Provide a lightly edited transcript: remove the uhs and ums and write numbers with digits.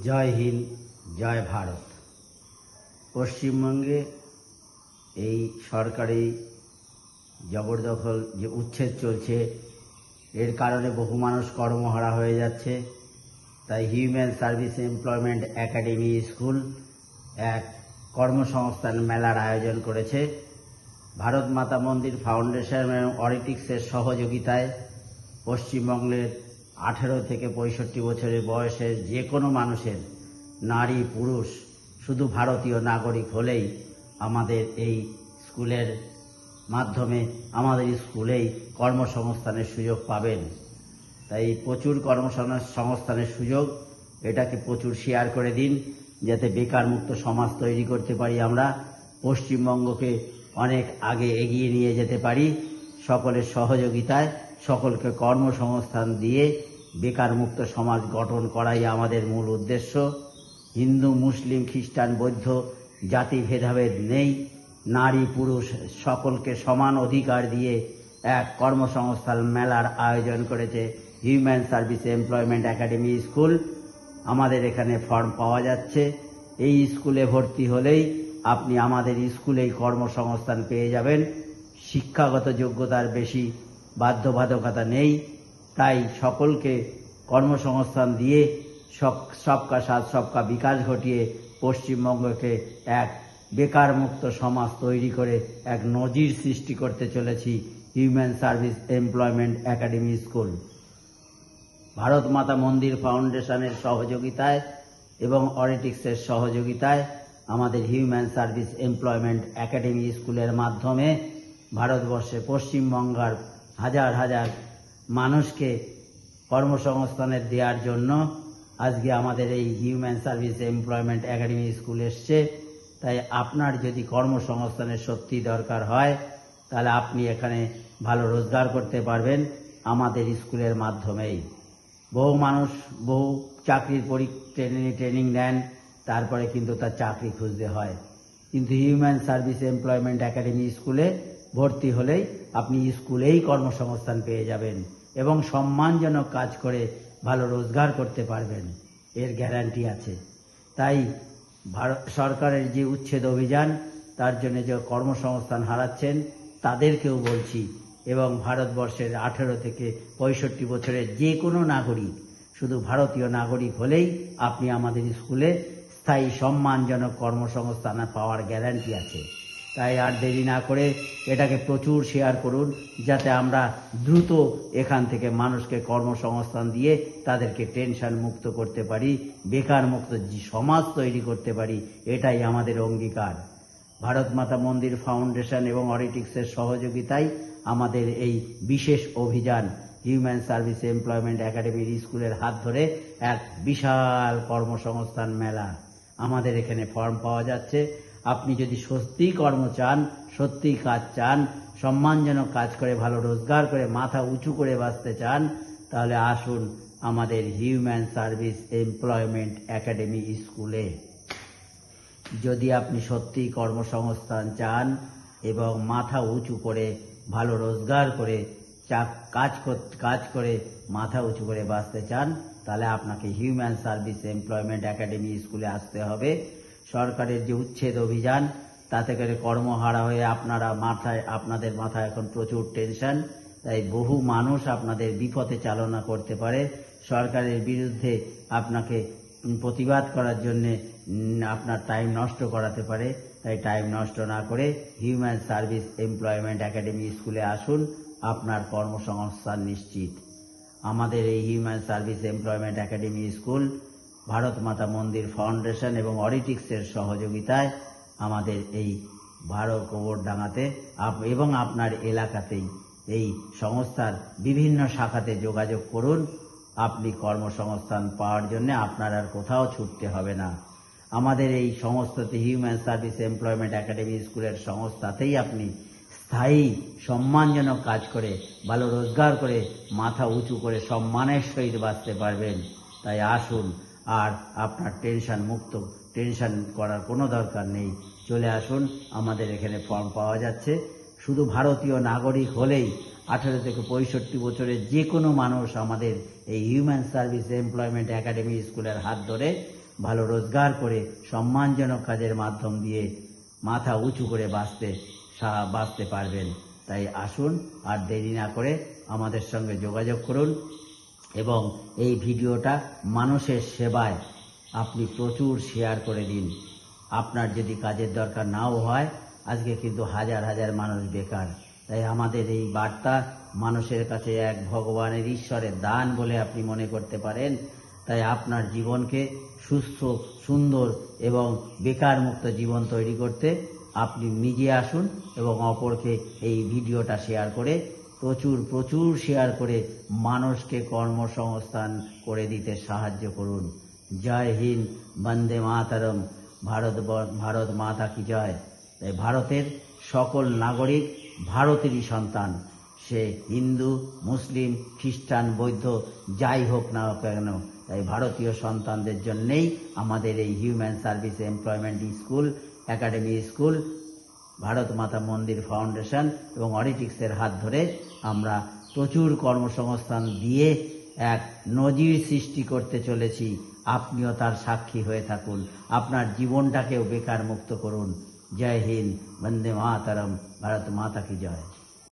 জয় হিন্দ, জয় ভারত। পশ্চিমবঙ্গে এই সরকারি জবরদখল যে উচ্ছেদ চলছে, এর কারণে বহু মানুষ কর্মহারা হয়ে যাচ্ছে। তাই human service employment academy school এক কর্মসংস্থান মেলার আয়োজন করেছে। ভারত মাতা মন্দির ফাউন্ডেশন এবং অরিটিক্সের সহযোগিতায় পশ্চিমবঙ্গের 18 থেকে 65 বছরের বয়সের যে কোনো মানুষের, নারী পুরুষ, শুধু ভারতীয় নাগরিক হলেই আমাদের এই স্কুলের মাধ্যমে আমাদের স্কুলেই কর্মসংস্থানের সুযোগ পাবেন। তাই প্রচুর কর্মসংস্থানের সুযোগ, এটাকে প্রচুর শেয়ার করে দিন, যাতে বেকার মুক্ত সমাজ তৈরি করতে পারি। আমরা পশ্চিমবঙ্গকে অনেক আগে এগিয়ে নিয়ে যেতে পারি। সকলের সহযোগিতায় সকলকে কর্মসংস্থান দিয়ে বেকার মুক্ত সমাজ গঠন করাই আমাদের মূল উদ্দেশ্য। হিন্দু, মুসলিম, খ্রিস্টান, বৌদ্ধ জাতি ভেদাভেদ নেই। নারী পুরুষ সকলকে সমান অধিকার দিয়ে এক কর্মসংস্থান মেলার আয়োজন করেছে human service employment academy school. আমাদের এখানে ফর্ম পাওয়া যাচ্ছে। এই স্কুলে ভর্তি হলেই আপনি আমাদের স্কুলেই কর্মসংস্থান পেয়ে যাবেন। শিক্ষাগত যোগ্যতার বেশি বাধ্যবাধকতা নেই। তাই সকলকে কর্মসংস্থান দিয়ে সবকা সাথ সবকা বিকাশ ঘটিয়ে পশ্চিমবঙ্গকে এক বেকার মুক্ত সমাজ তৈরি করে এক নজির সৃষ্টি করতে চলেছি human service employment academy school. Bharat মাতা মন্দির ফাউন্ডেশনের সহযোগিতায় এবং অরিটিক্সের সহযোগিতায় আমাদের হিউম্যান সার্ভিস এমপ্লয়মেন্ট একাডেমি স্কুলের মাধ্যমে ভারতবর্ষে পশ্চিমবঙ্গের হাজার হাজার মানুষকে কর্মসংস্থানের দেওয়ার জন্য আজকে আমাদের এই human service employment academy school এসছে। তাই আপনার যদি কর্মসংস্থানের সত্যি দরকার হয়, তাহলে আপনি এখানে ভালো রোজগার করতে পারবেন আমাদের স্কুলের মাধ্যমেই। বহু মানুষ বহু চাকরির ট্রেনিং নেন, তারপরে কিন্তু তার চাকরি খুঁজতে হয়। কিন্তু হিউম্যান সার্ভিস এমপ্লয়মেন্ট একাডেমি স্কুলে ভর্তি হলেই আপনি স্কুলেই কর্মসংস্থান পেয়ে যাবেন এবং সম্মানজনক কাজ করে ভালো রোজগার করতে পারবেন, এর গ্যারান্টি আছে। তাই ভারত সরকারের যে উচ্ছেদ অভিযান, তার জন্য যে কর্মসংস্থান হারাচ্ছেন তাদেরকেও বলছি, এবং ভারতবর্ষের 18 থেকে 65 বছরের যে কোনো নাগরিক, শুধু ভারতীয় নাগরিক হলেই আপনি আমাদের স্কুলে স্থায়ী সম্মানজনক কর্মসংস্থান পাওয়ার গ্যারান্টি আছে। তাই আর দেরি না করে এটাকে প্রচুর শেয়ার করুন, যাতে আমরা দ্রুত এখান থেকে মানুষকে কর্মসংস্থান দিয়ে তাদেরকে টেনশন মুক্ত করতে পারি, বেকার মুক্ত সমাজ তৈরি করতে পারি। এটাই আমাদের অঙ্গীকার। ভারত মাতা মন্দির ফাউন্ডেশন এবং অরিটিক্সের সহযোগিতায় আমাদের এই বিশেষ অভিযান হিউম্যান সার্ভিস এমপ্লয়মেন্ট একাডেমির স্কুলের হাত ধরে এক বিশাল কর্মসংস্থান মেলা। আমাদের এখানে ফর্ম পাওয়া যাচ্ছে। আপনি যদি সত্যিই কর্ম চান, সত্যিই কাজ চান, সম্মানজনক কাজ করে ভালো রোজগার করে মাথা উঁচু করে বাঁচতে চান, তাহলে আসুন আমাদের হিউম্যান সার্ভিস এমপ্লয়মেন্ট একাডেমি স্কুলে। যদি আপনি সত্যিই কর্মসংস্থান চান এবং মাথা উঁচু করে ভালো রোজগার করে কাজ করে মাথা উঁচু করে বাঁচতে চান, তাহলে আপনাকে হিউম্যান সার্ভিস এমপ্লয়মেন্ট একাডেমি স্কুলে আসতে হবে। সরকারের যে উচ্ছেদ অভিযান, তাতে করে কর্মহারা হয়ে আপনাদের মাথায় এখন প্রচুর টেনশন। তাই বহু মানুষ আপনাদের বিপথে চালনা করতে পারে, সরকারের বিরুদ্ধে আপনাকে প্রতিবাদ করার জন্যে আপনার টাইম নষ্ট করাতে পারে। তাই টাইম নষ্ট না করে হিউম্যান সার্ভিস এমপ্লয়মেন্ট একাডেমি স্কুলে আসুন, আপনার কর্মসংস্থান নিশ্চিত। আমাদের এই human service employment academy school Bharat মাতা মন্দির ফাউন্ডেশন এবং অরিটিক্সের সহযোগিতায় আমাদের এই কোবরডাঙ্গাতে এবং আপনার এলাকাতেই এই সংস্থার বিভিন্ন শাখাতে যোগাযোগ করুন। আপনি কর্মসংস্থান পাওয়ার জন্য আপনার আর কোথাও ছুটতে হবে না। আমাদের এই সংস্থাতে হিউম্যান সার্ভিস এমপ্লয়মেন্ট একাডেমি স্কুলের সংস্থাতেই আপনি স্থায়ী সম্মানজনক কাজ করে ভালো রোজগার করে মাথা উঁচু করে সম্মানের সহিত বাঁচতে পারবেন। তাই আসুন, আর আপনার টেনশন করার কোনো দরকার নেই। চলে আসুন, আমাদের এখানে ফর্ম পাওয়া যাচ্ছে। শুধু ভারতীয় নাগরিক হলেই 18 থেকে 65 বছরের যে কোনো মানুষ আমাদের এই হিউম্যান সার্ভিস এমপ্লয়মেন্ট একাডেমি স্কুলের হাত ধরে ভালো রোজগার করে সম্মানজনক কাজের মাধ্যম দিয়ে মাথা উঁচু করে বাঁচতে পারবেন। তাই আসুন, আর দেরি না করে আমাদের সঙ্গে যোগাযোগ করুন এবং এই ভিডিওটা মানুষের সেবায় আপনি প্রচুর শেয়ার করে দিন। আপনার যদি কাজের দরকার নাও হয়, আজকে কিন্তু হাজার হাজার মানুষ বেকার, তাই আমাদের এই বার্তা মানুষের কাছে এক ভগবানের ঈশ্বরের দান বলে আপনি মনে করতে পারেন। তাই আপনার জীবনকে সুস্থ, সুন্দর এবং বেকার মুক্ত জীবন তৈরি করতে আপনি নিজে আসুন এবং অপরকে এই ভিডিওটা শেয়ার করে প্রচুর শেয়ার করে মানুষকে কর্মসংস্থান করে দিতে সাহায্য করুন। জয় হিন্দ, বন্দে মাতরম, ভারত মাতা কি জয়। তাই ভারতের সকল নাগরিক ভারতেরই সন্তান, সে হিন্দু, মুসলিম, খ্রিস্টান, বৌদ্ধ যাই হোক না কেন। তাই ভারতীয় সন্তানদের জন্যেই আমাদের এই human service employment school, academy school, Bharat মাতা মন্দির ফাউন্ডেশন এবং অরিটিক্সের হাত ধরে আমরা প্রচুর কর্মসংস্থান দিয়ে এক নজির সৃষ্টি করতে চলেছি। আপনিও তার সাক্ষী হয়ে থাকুন, আপনার জীবনটাকেও বেকার মুক্ত করুন। জয় হিন্দ, বন্দে মাতরম, ভারত মাতা কি জয়।